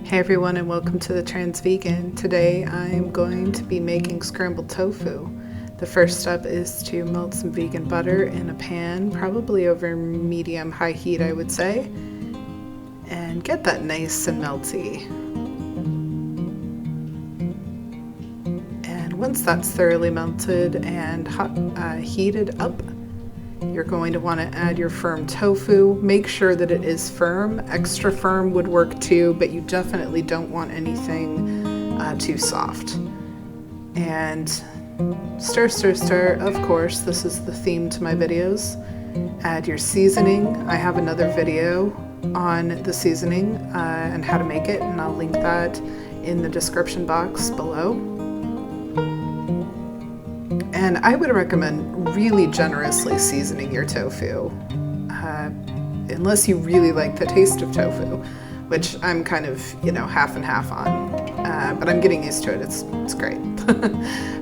Hey everyone, and welcome to the Trans Vegan. Today I'm going to be making scrambled tofu. The first step is to melt some vegan butter in a pan, probably over medium-high heat I would say, and get that nice and melty. And once that's thoroughly melted and heated up, you're going to want to add your firm tofu. Make sure that it is firm. Extra firm would work too, but you definitely don't want anything too soft. And stir, stir, stir. Of course, this is the theme to my videos. Add your seasoning. I have another video on the seasoning and how to make it, and I'll link that in the description box below. And I would recommend really generously seasoning your tofu, unless you really like the taste of tofu, which I'm kind of, half and half on, but I'm getting used to it. It's great.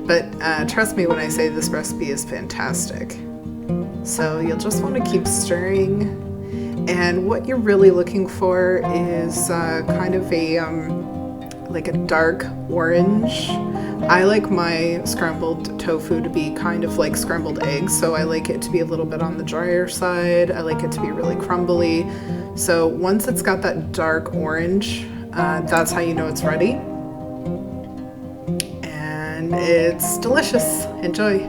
But trust me when I say this recipe is fantastic. So you'll just want to keep stirring, and what you're really looking for is kind of like a dark orange. I like my scrambled tofu to be kind of like scrambled eggs, so I like it to be a little bit on the drier side. I like it to be really crumbly. So once it's got that dark orange, that's how you know it's ready. And it's delicious. Enjoy.